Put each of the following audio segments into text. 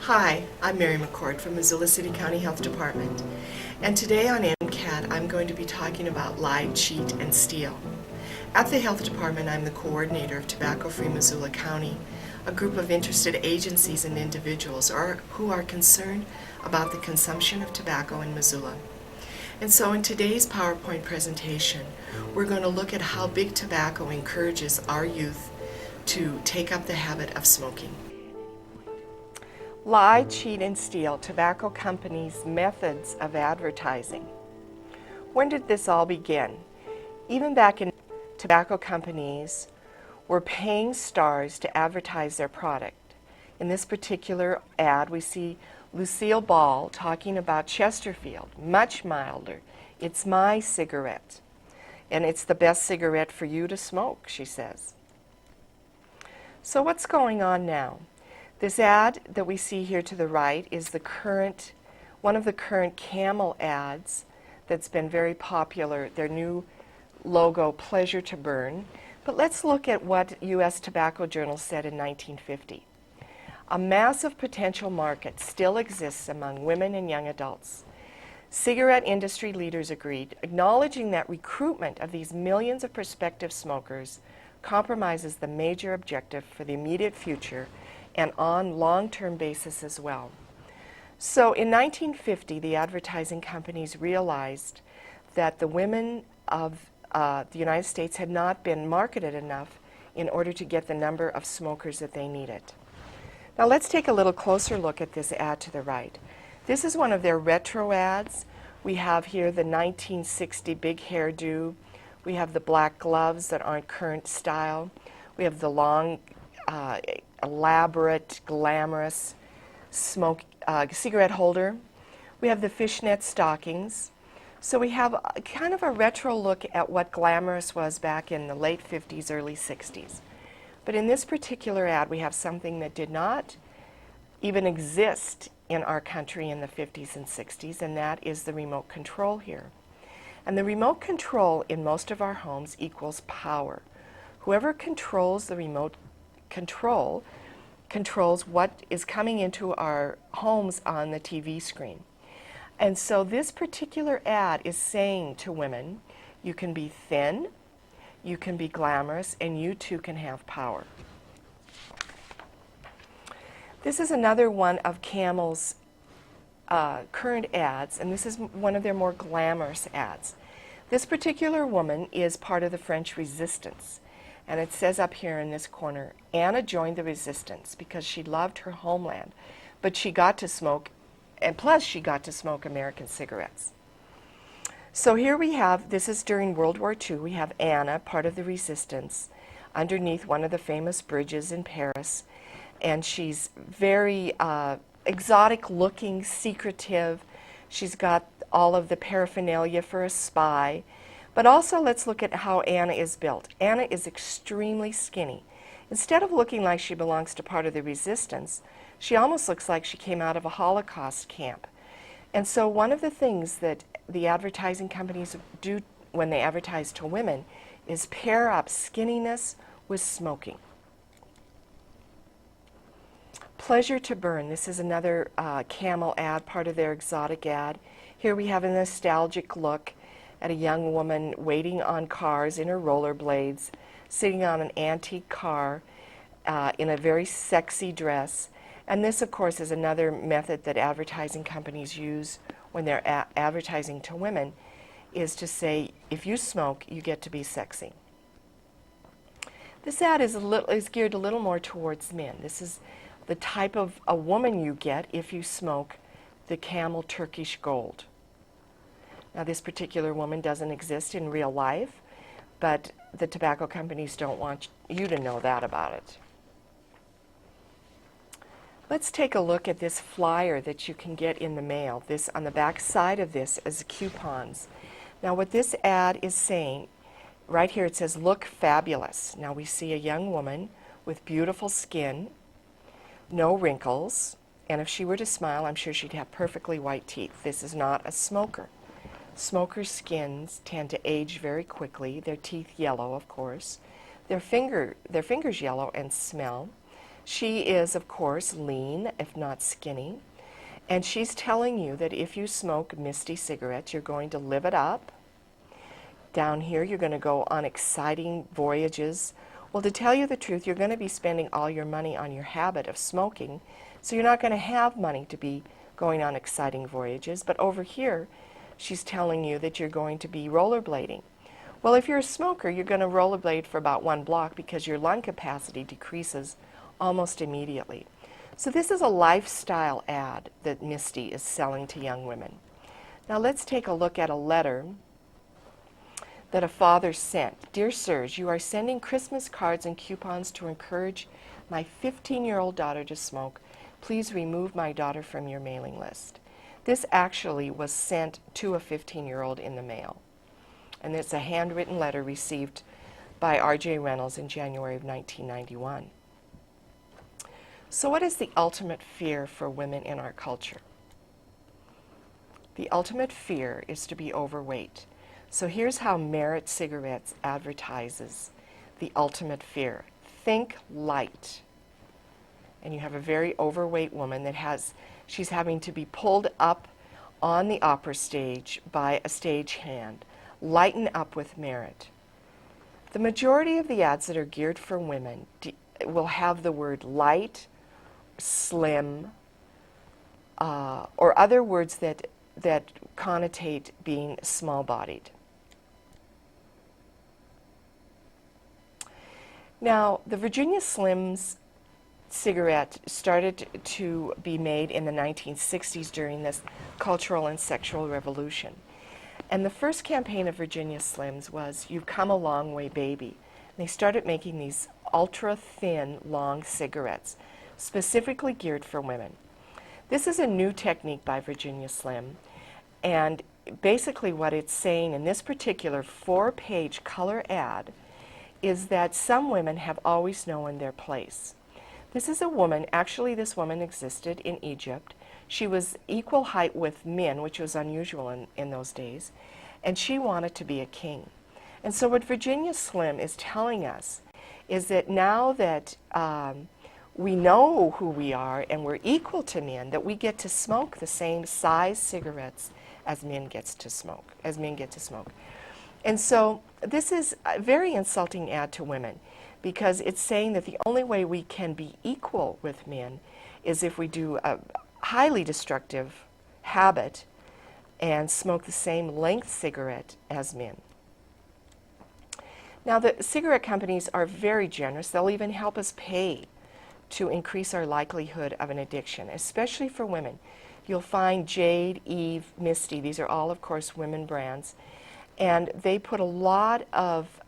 Hi, I'm Mary McCord from Missoula City County Health Department, and today on MCAT I'm going to be talking about lie, cheat, and steal. At the Health Department, I'm the coordinator of Tobacco-Free Missoula County, a group of interested agencies and individuals who are concerned about the consumption of tobacco in Missoula. And so in today's PowerPoint presentation, we're going to look at how Big Tobacco encourages our youth to take up the habit of smoking. Lie, cheat, and steal, tobacco companies' methods of advertising. When did this all begin? Even back in tobacco companies were paying stars to advertise their product. In this particular ad, we see Lucille Ball talking about Chesterfield, much milder. It's my cigarette, and it's the best cigarette for you to smoke, she says. So what's going on now? This ad that we see here to the right is one of the current Camel ads that's been very popular, their new logo, Pleasure to Burn. But let's look at what U.S. Tobacco Journal said in 1950. A massive potential market still exists among women and young adults. Cigarette industry leaders agreed, acknowledging that recruitment of these millions of prospective smokers compromises the major objective for the immediate future and on long-term basis as well. So in 1950, the advertising companies realized that the women of the United States had not been marketed enough in order to get the number of smokers that they needed. Now let's take a little closer look at this ad to the right. This is one of their retro ads. We have here the 1960 big hairdo. We have the black gloves that aren't current style. We have the long elaborate, glamorous cigarette holder. We have the fishnet stockings. So we have kind of a retro look at what glamorous was back in the late 50s, early 60s. But in this particular ad, we have something that did not even exist in our country in the 50s and 60s, and that is the remote control here. And the remote control in most of our homes equals power. Whoever controls the remote control controls what is coming into our homes on the TV screen. And so this particular ad is saying to women, you can be thin, you can be glamorous, and you too can have power. This is another one of Camel's current ads, and this is one of their more glamorous ads. This particular woman is part of the French Resistance. And it says up here in this corner, Anna joined the resistance because she loved her homeland, but she got to smoke, and plus she got to smoke American cigarettes. So here we have, this is during World War II, we have Anna, part of the resistance, underneath one of the famous bridges in Paris, and she's very exotic looking, secretive. She's got all of the paraphernalia for a spy. But also let's look at how Anna is built. Anna is extremely skinny. Instead of looking like she belongs to part of the resistance, she almost looks like she came out of a Holocaust camp. And so one of the things that the advertising companies do when they advertise to women is pair up skinniness with smoking. Pleasure to Burn. This is another Camel ad, part of their exotic ad. Here we have a nostalgic look at a young woman waiting on cars in her rollerblades, sitting on an antique car in a very sexy dress. And this, of course, is another method that advertising companies use when they're advertising to women, is to say, if you smoke, you get to be sexy. This ad is geared a little more towards men. This is the type of a woman you get if you smoke the Camel Turkish Gold. Now, this particular woman doesn't exist in real life, but the tobacco companies don't want you to know that about it. Let's take a look at this flyer that you can get in the mail. This, on the back side of this, is coupons. Now, what this ad is saying, right here it says, look fabulous. Now, we see a young woman with beautiful skin, no wrinkles, and if she were to smile, I'm sure she'd have perfectly white teeth. This is not a smoker. Smokers' skins tend to age very quickly, their teeth yellow, of course, their fingers yellow and smell. She is, of course, lean, if not skinny, and she's telling you that if you smoke Misty cigarettes, you're going to live it up. Down here, you're going to go on exciting voyages. Well, to tell you the truth, you're going to be spending all your money on your habit of smoking, so you're not going to have money to be going on exciting voyages. But over here, she's telling you that you're going to be rollerblading. Well, if you're a smoker, you're going to rollerblade for about 1 block because your lung capacity decreases almost immediately. So this is a lifestyle ad that Misty is selling to young women. Now let's take a look at a letter that a father sent. Dear sirs, you are sending Christmas cards and coupons to encourage my 15-year-old daughter to smoke. Please remove my daughter from your mailing list. This actually was sent to a 15-year-old in the mail. And it's a handwritten letter received by R.J. Reynolds in January of 1991. So what is the ultimate fear for women in our culture? The ultimate fear is to be overweight. So here's how Merit Cigarettes advertises the ultimate fear. Think light. And you have a very overweight woman that she's having to be pulled up on the opera stage by a stagehand. Lighten up with Merit. The majority of the ads that are geared for women will have the word light, slim, or other words that connotate being small-bodied. Now, the Virginia Slims cigarette started to be made in the 1960s during this cultural and sexual revolution. And the first campaign of Virginia Slims was, "You've come a long way, baby." And they started making these ultra-thin, long cigarettes, specifically geared for women. This is a new technique by Virginia Slim, and basically what it's saying in this particular 4-page color ad is that some women have always known their place. This is a woman, actually this woman existed in Egypt. She was equal height with men, which was unusual in those days, and she wanted to be a king. And so what Virginia Slim is telling us is that now that we know who we are and we're equal to men, that we get to smoke the same size cigarettes as men get to smoke. And so this is a very insulting ad to women, because it's saying that the only way we can be equal with men is if we do a highly destructive habit and smoke the same length cigarette as men. Now, the cigarette companies are very generous. They'll even help us pay to increase our likelihood of an addiction, especially for women. You'll find Jade, Eve, Misty. These are all, of course, women brands. And they put a lot of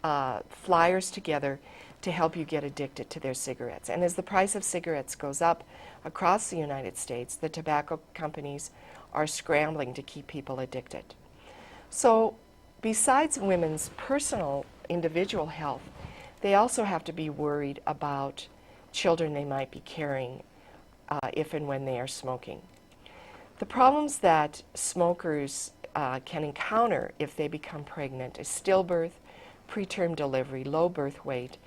flyers together to help you get addicted to their cigarettes. And as the price of cigarettes goes up across the United States, the tobacco companies are scrambling to keep people addicted. So besides women's personal individual health, they also have to be worried about children they might be carrying if and when they are smoking. The problems that smokers can encounter if they become pregnant is stillbirth, preterm delivery, low birth weight,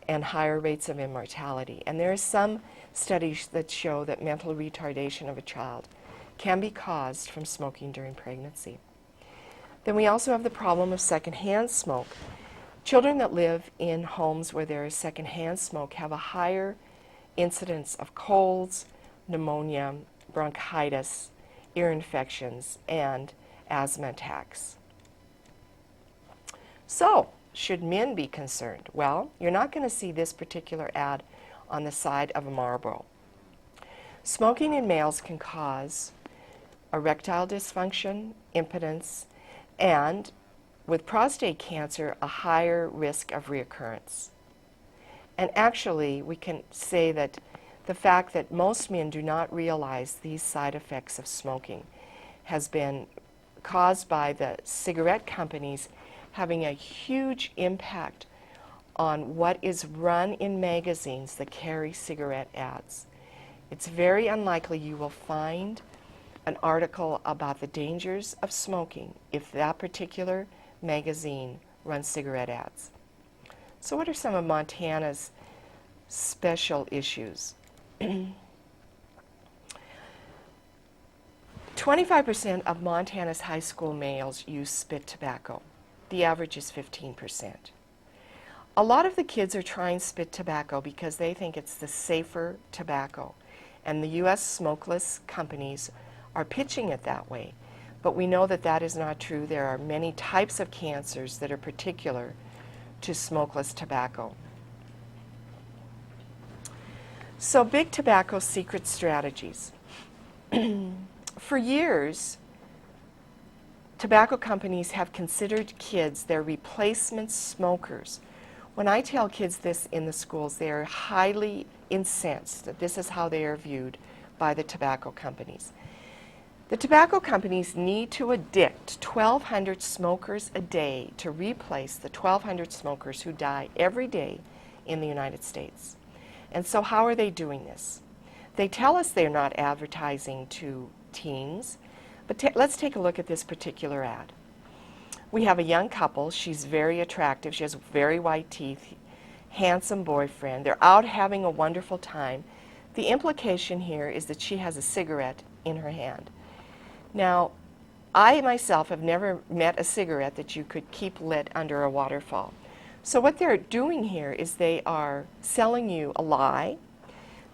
and higher rates of immortality. And there are some studies that show that mental retardation of a child can be caused from smoking during pregnancy. Then we also have the problem of secondhand smoke. Children that live in homes where there is secondhand smoke have a higher incidence of colds, pneumonia, bronchitis, ear infections, and asthma attacks. So, should men be concerned? Well, you're not going to see this particular ad on the side of a Marlboro. Smoking in males can cause erectile dysfunction, impotence, and with prostate cancer, a higher risk of reoccurrence. And actually, we can say that the fact that most men do not realize these side effects of smoking has been caused by the cigarette companies having a huge impact on what is run in magazines that carry cigarette ads. It's very unlikely you will find an article about the dangers of smoking if that particular magazine runs cigarette ads. So what are some of Montana's special issues. 25% of Montana's high school males use spit tobacco. The average is 15%. A lot of the kids are trying spit tobacco because they think it's the safer tobacco, and the U.S. smokeless companies are pitching it that way. But we know that that is not true. There are many types of cancers that are particular to smokeless tobacco. So, big tobacco secret strategies. For years, tobacco companies have considered kids their replacement smokers. When I tell kids this in the schools, they are highly incensed that this is how they are viewed by the tobacco companies. The tobacco companies need to addict 1,200 smokers a day to replace the 1,200 smokers who die every day in the United States. And so how are they doing this? They tell us they're not advertising to teens, but let's take a look at this particular ad. We have a young couple. She's very attractive. She has very white teeth, handsome boyfriend. They're out having a wonderful time. The implication here is that she has a cigarette in her hand. Now, I myself have never met a cigarette that you could keep lit under a waterfall. So what they're doing here is they are selling you a lie.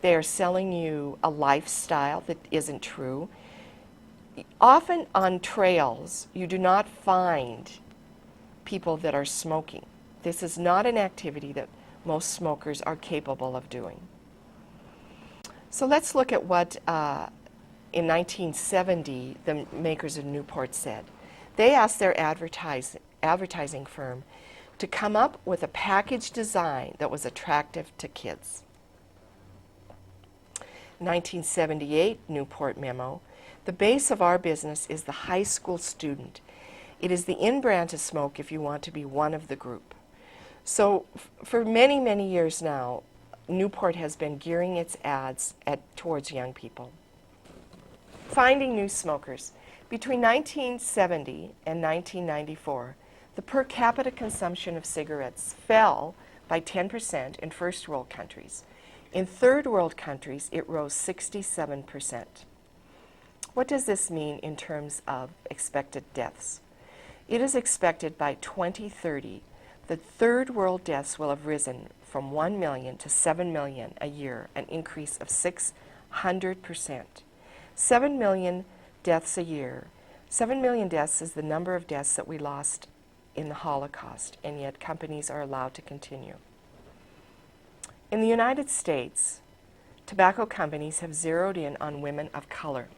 They are selling you a lifestyle that isn't true. Often on trails, you do not find people that are smoking. This is not an activity that most smokers are capable of doing. So let's look at what in 1970 the makers of Newport said. They asked their advertising firm to come up with a package design that was attractive to kids. 1978 Newport memo. The base of our business is the high school student. It is the in-brand to smoke if you want to be one of the group. So for many, many years now, Newport has been gearing its ads towards young people. Finding new smokers. Between 1970 and 1994, the per capita consumption of cigarettes fell by 10% in first world countries. In third world countries, it rose 67%. What does this mean in terms of expected deaths? It is expected by 2030 that third world deaths will have risen from 1 million to 7 million a year, an increase of 600%. 7 million deaths a year. 7 million deaths is the number of deaths that we lost in the Holocaust, and yet companies are allowed to continue. In the United States, tobacco companies have zeroed in on women of color.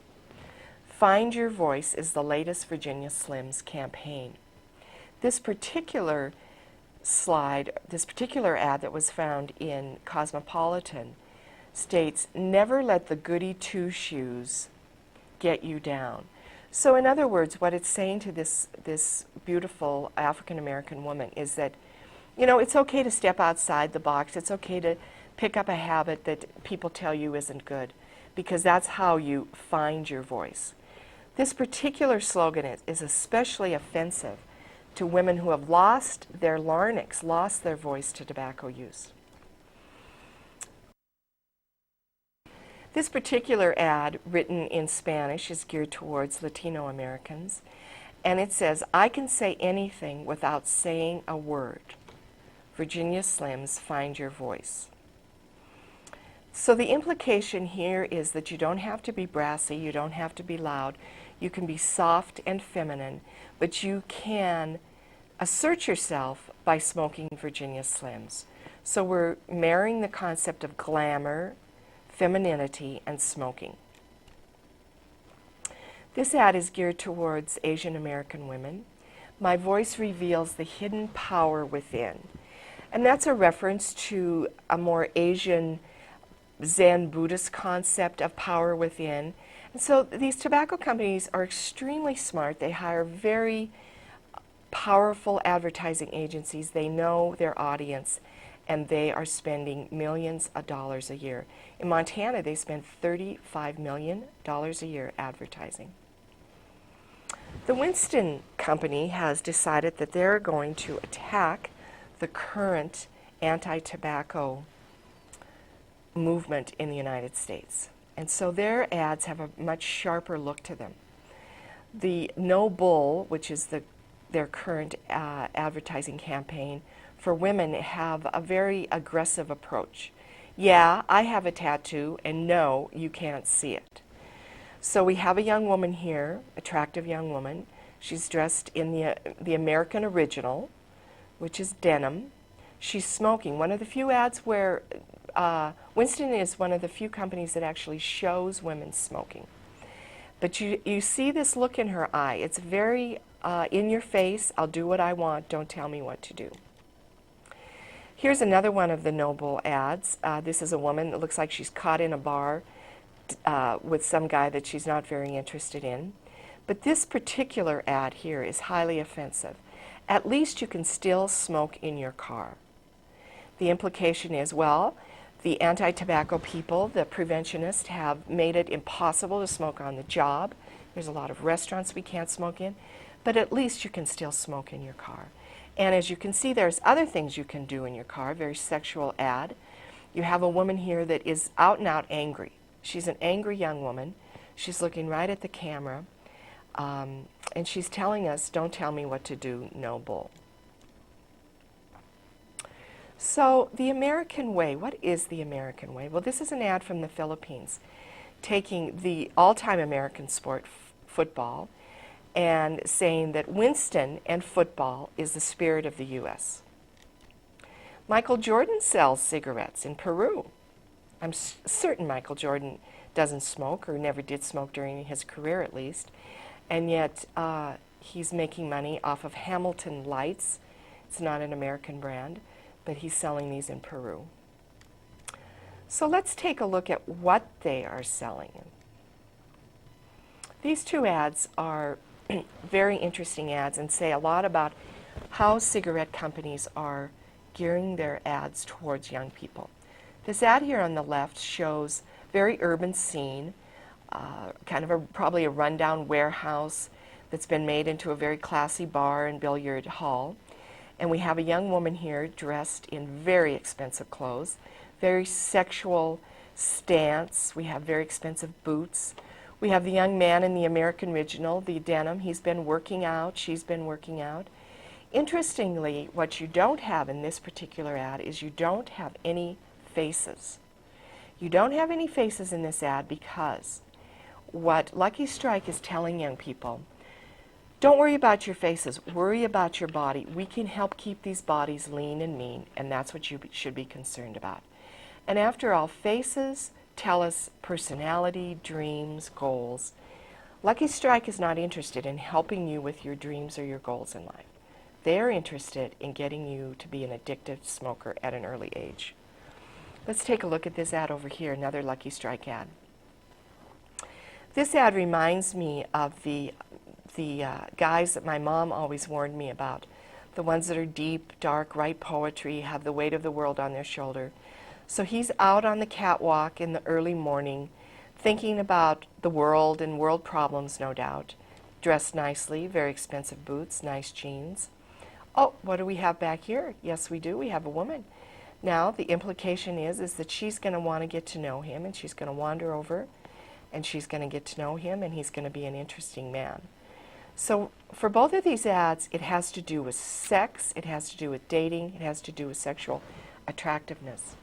Find Your Voice is the latest Virginia Slims campaign. This particular slide, this particular ad that was found in Cosmopolitan states, "Never let the goody two-shoes get you down." So in other words, what it's saying to this beautiful African-American woman is that, you know, it's okay to step outside the box. It's okay to pick up a habit that people tell you isn't good, because that's how you find your voice. This particular slogan is especially offensive to women who have lost their larynx, lost their voice to tobacco use. This particular ad, written in Spanish, is geared towards Latino Americans, and it says, "I can say anything without saying a word. Virginia Slims, find your voice." So the implication here is that you don't have to be brassy, you don't have to be loud, you can be soft and feminine, but you can assert yourself by smoking Virginia Slims. So we're marrying the concept of glamour, femininity, and smoking. This ad is geared towards Asian American women. "My voice reveals the hidden power within." And that's a reference to a more Asian Zen Buddhist concept of power within. And so these tobacco companies are extremely smart. They hire very powerful advertising agencies. They know their audience, and they are spending millions of dollars a year. In Montana, they spend $35 million a year advertising. The Winston Company has decided that they're going to attack the current anti-tobacco movement in the United States. And so their ads have a much sharper look to them. The No Bull, which is their current advertising campaign for women, have a very aggressive approach. Yeah, I have a tattoo, and no, you can't see it. So we have a young woman here, attractive young woman. She's dressed in the American original, which is denim. She's smoking. One of the few ads where Winston is one of the few companies that actually shows women smoking. But you see this look in her eye. It's very in your face. I'll do what I want. Don't tell me what to do. Here's another one of the No Bull ads. This is a woman that looks like she's caught in a bar with some guy that she's not very interested in. But this particular ad here is highly offensive. At least you can still smoke in your car. The implication is, well, the anti-tobacco people, the preventionists, have made it impossible to smoke on the job. There's a lot of restaurants we can't smoke in, but at least you can still smoke in your car. And as you can see, there's other things you can do in your car, very sexual ad. You have a woman here that is out and out angry. She's an angry young woman. She's looking right at the camera, and she's telling us, don't tell me what to do, no bull. So the American way, what is the American way? Well, this is an ad from the Philippines, taking the all-time American sport, football, and saying that Winston and football is the spirit of the U.S. Michael Jordan sells cigarettes in Peru. I'm certain Michael Jordan doesn't smoke, or never did smoke during his career at least, and yet he's making money off of Hamilton Lights. It's not an American brand, but he's selling these in Peru. So let's take a look at what they are selling. These two ads are very interesting ads and say a lot about how cigarette companies are gearing their ads towards young people. This ad here on the left shows very urban scene, kind of probably a rundown warehouse that's been made into a very classy bar and billiard hall. And we have a young woman here dressed in very expensive clothes, very sexual stance. We have very expensive boots. We have the young man in the American original, the denim. He's been working out. She's been working out. Interestingly, what you don't have in this particular ad is you don't have any faces. You don't have any faces in this ad because what Lucky Strike is telling young people, don't worry about your faces, worry about your body. We can help keep these bodies lean and mean, and that's what you should be concerned about. And after all, faces tell us personality, dreams, goals. Lucky Strike is not interested in helping you with your dreams or your goals in life. They're interested in getting you to be an addictive smoker at an early age. Let's take a look at this ad over here, another Lucky Strike ad. This ad reminds me of the guys that my mom always warned me about, the ones that are deep, dark, write poetry, have the weight of the world on their shoulder. So he's out on the catwalk in the early morning, thinking about the world and world problems, no doubt, dressed nicely, very expensive boots, nice jeans. Oh, what do we have back here? Yes, we do. We have a woman. Now, the implication is that she's going to want to get to know him, and she's going to wander over, and she's going to get to know him, and he's going to be an interesting man. So for both of these ads, it has to do with sex, it has to do with dating, it has to do with sexual attractiveness.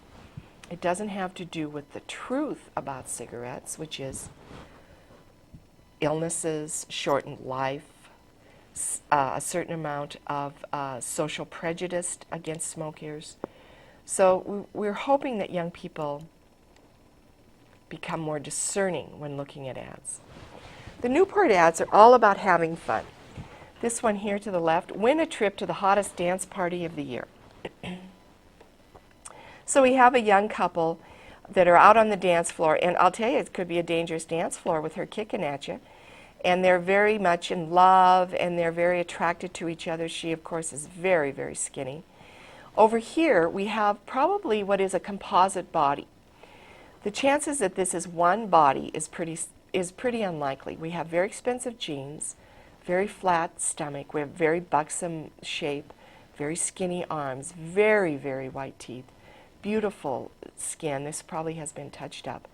It doesn't have to do with the truth about cigarettes, which is illnesses, shortened life, a certain amount of social prejudice against smokers. So we're hoping that young people become more discerning when looking at ads. The Newport ads are all about having fun. This one here to the left, win a trip to the hottest dance party of the year. So we have a young couple that are out on the dance floor, and I'll tell you, it could be a dangerous dance floor with her kicking at you. And they're very much in love, and they're very attracted to each other. She, of course, is very, very skinny. Over here, we have probably what is a composite body. The chances that this is one body is pretty unlikely. We have very expensive jeans, very flat stomach, we have very buxom shape, very skinny arms, very, very white teeth, beautiful skin. This probably has been touched up.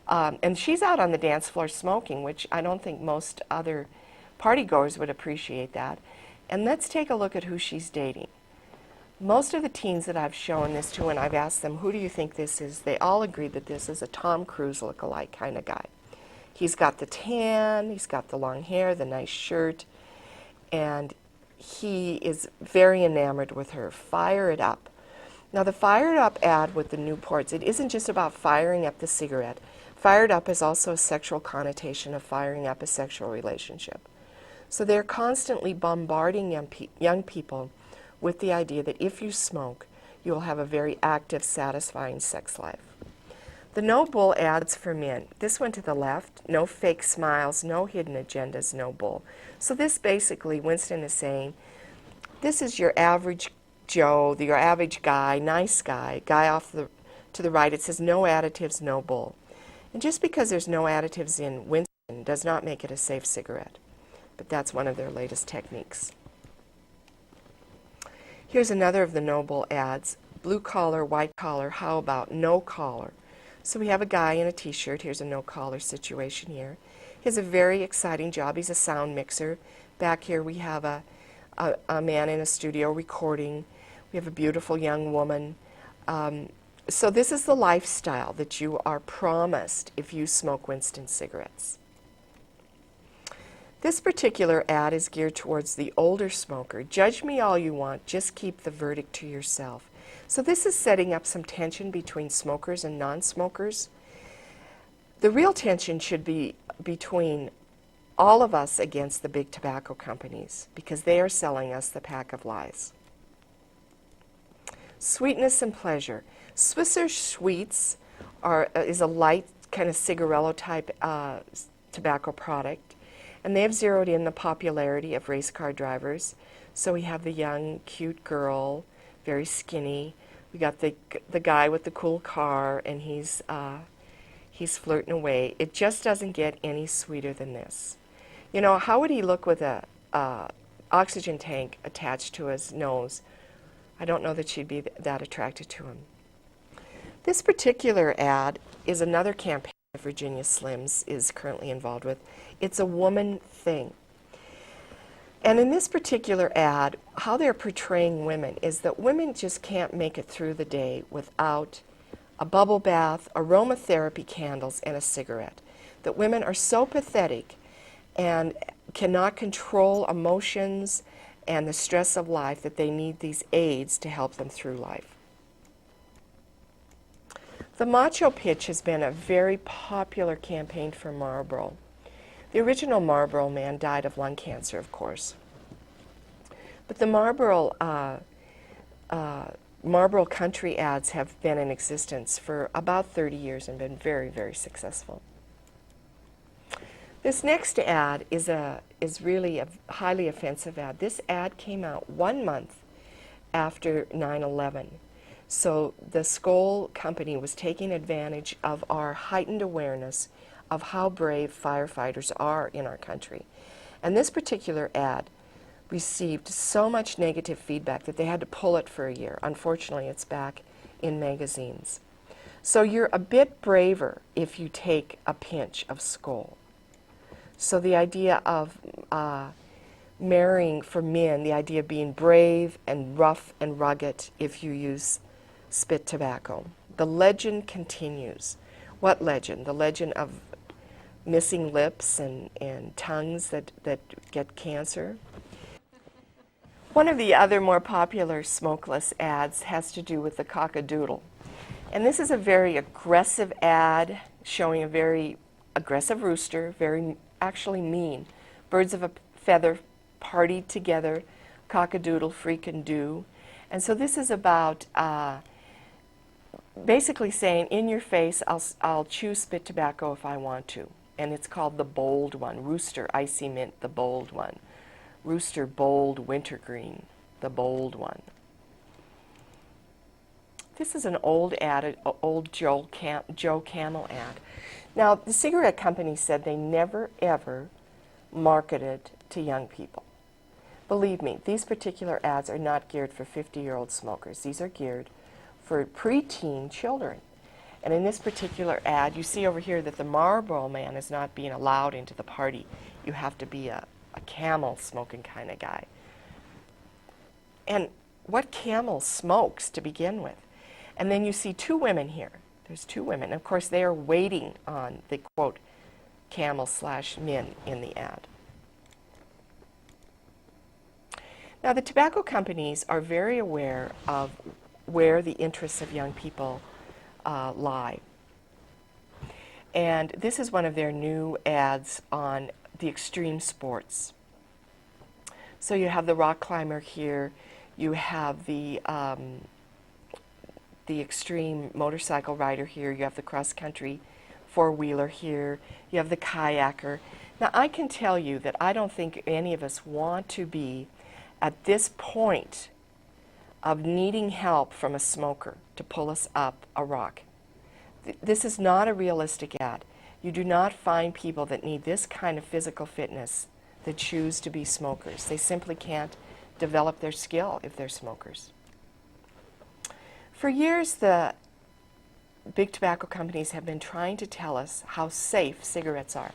And she's out on the dance floor smoking, which I don't think most other party goers would appreciate that. And let's take a look at who she's dating. Most of the teens that I've shown this to, and I've asked them, who do you think this is? They all agree that this is a Tom Cruise look-alike kind of guy. He's got the tan, he's got the long hair, the nice shirt, and he is very enamored with her. Fire it up. Now the Fire It Up ad with the Newports, it isn't just about firing up the cigarette. Fired up is also a sexual connotation of firing up a sexual relationship. So they're constantly bombarding young people with the idea that if you smoke, you will have a very active, satisfying sex life. The No Bull ads for men. This one to the left, no fake smiles, no hidden agendas, no bull. So this basically, Winston is saying, this is your average Joe, your average guy, nice guy off to the right. It says no additives, no bull. And just because there's no additives in Winston does not make it a safe cigarette. But that's one of their latest techniques. Here's another of the No Bull ads. Blue collar, white collar, how about no collar? So we have a guy in a t-shirt. Here's a no collar situation here. He has a very exciting job. He's a sound mixer. Back here we have a man in a studio recording. We have a beautiful young woman. So this is the lifestyle that you are promised if you smoke Winston cigarettes. This particular ad is geared towards the older smoker. Judge me all you want, just keep the verdict to yourself. So this is setting up some tension between smokers and non-smokers. The real tension should be between all of us against the big tobacco companies because they are selling us the pack of lies. Sweetness and pleasure. Swisher Sweets is a light kind of cigarillo type tobacco product, and they have zeroed in the popularity of race car drivers. So we have the young, cute girl, very skinny. We got the guy with the cool car, and he's flirting away. It just doesn't get any sweeter than this. You know, how would he look with a oxygen tank attached to his nose? I don't know that she'd be that attracted to him. This particular ad is another campaign that Virginia Slims is currently involved with. It's a woman thing. And in this particular ad, how they're portraying women is that women just can't make it through the day without a bubble bath, aromatherapy candles, and a cigarette. That women are so pathetic and cannot control emotions and the stress of life that they need these aids to help them through life. The macho pitch has been a very popular campaign for Marlboro. The original Marlboro man died of lung cancer, of course. But the Marlboro country ads have been in existence for about 30 years and been very, very successful. This next ad is really a highly offensive ad. This ad came out 1 month after 9/11. So the Skoal company was taking advantage of our heightened awareness of how brave firefighters are in our country. And this particular ad received so much negative feedback that they had to pull it for a year. Unfortunately, it's back in magazines. So you're a bit braver if you take a pinch of Skoal. So the idea of marrying for men, the idea of being brave and rough and rugged if you use spit tobacco. The legend continues. What legend? The legend of missing lips and tongues that get cancer. One of the other more popular smokeless ads has to do with the cock-a-doodle. And this is a very aggressive ad showing a very aggressive rooster, very actually mean. Birds of a feather partied together, cock-a-doodle, freak and do. And so this is about basically saying, in your face, I'll chew spit tobacco if I want to. And it's called the bold one. Rooster, icy mint, the bold one. Rooster, bold, wintergreen, the bold one. This is an old ad, an old Joe Camel ad. Now, the cigarette company said they never, ever marketed to young people. Believe me, these particular ads are not geared for 50-year-old smokers. These are geared for preteen children. And in this particular ad, you see over here that the Marlboro Man is not being allowed into the party. You have to be a Camel smoking kind of guy. And what Camel smokes to begin with? And then you see two women here. There's two women. Of course, they are waiting on the, quote, Camel/men in the ad. Now, the tobacco companies are very aware of where the interests of young people lie. And this is one of their new ads on the extreme sports. So you have the rock climber here, you have the extreme motorcycle rider here, you have the cross-country four-wheeler here, you have the kayaker. Now, I can tell you that I don't think any of us want to be at this point of needing help from a smoker to pull us up a rock. This is not a realistic ad. You do not find people that need this kind of physical fitness that choose to be smokers. They simply can't develop their skill if they're smokers. For years, the big tobacco companies have been trying to tell us how safe cigarettes are.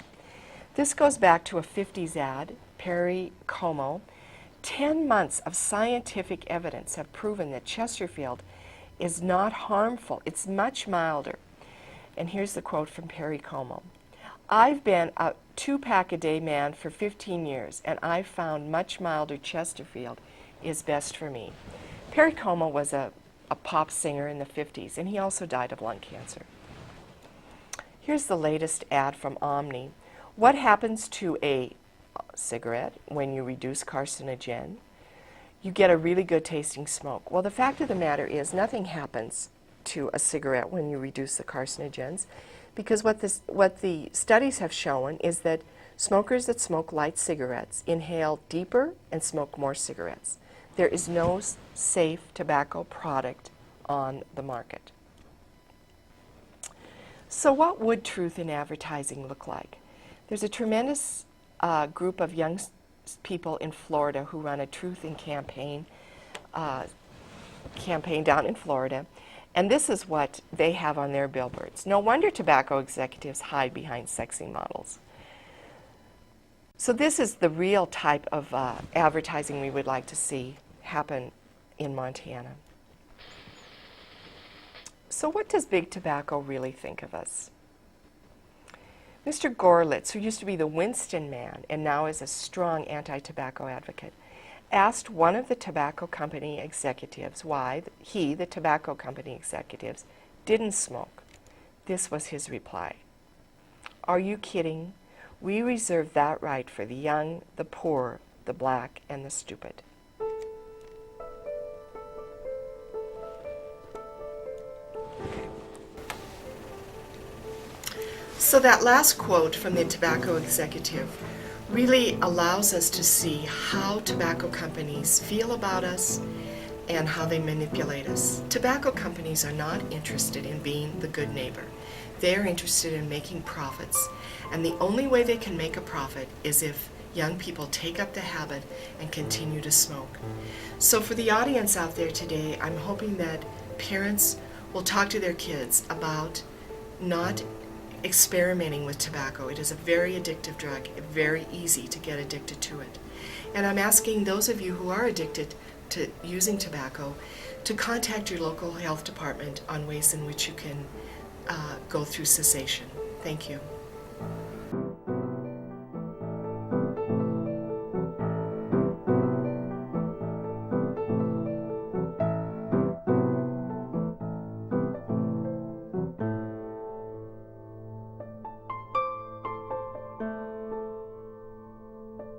This goes back to a 50s ad, Perry Como. 10 months of scientific evidence have proven that Chesterfield is not harmful. It's much milder. And here's the quote from Perry Como. I've been a 2-pack-a-day man for 15 years, and I've found much milder Chesterfield is best for me. Perry Como was a pop singer in the 50s, and he also died of lung cancer. Here's the latest ad from Omni. What happens to a cigarette when you reduce carcinogen? You get a really good tasting smoke. Well, the fact of the matter is nothing happens to a cigarette when you reduce the carcinogens, because what the studies have shown is that smokers that smoke light cigarettes inhale deeper and smoke more cigarettes. There is no safe tobacco product on the market. So what would truth in advertising look like? There's a tremendous group of young people in Florida who run a truth in campaign down in Florida, and this is what they have on their billboards. No wonder tobacco executives hide behind sexy models. So this is the real type of advertising we would like to see happen in Montana. So what does big tobacco really think of us? Mr. Gorlitz, who used to be the Winston man and now is a strong anti-tobacco advocate, asked one of the tobacco company executives why he, the tobacco company executives, didn't smoke. This was his reply. Are you kidding? We reserve that right for the young, the poor, the black, and the stupid. So that last quote from the tobacco executive really allows us to see how tobacco companies feel about us and how they manipulate us. Tobacco companies are not interested in being the good neighbor. They're interested in making profits, and the only way they can make a profit is if young people take up the habit and continue to smoke. So for the audience out there today, I'm hoping that parents will talk to their kids about not experimenting with tobacco. It is a very addictive drug, very easy to get addicted to it. And I'm asking those of you who are addicted to using tobacco to contact your local health department on ways in which you can go through cessation. Thank you.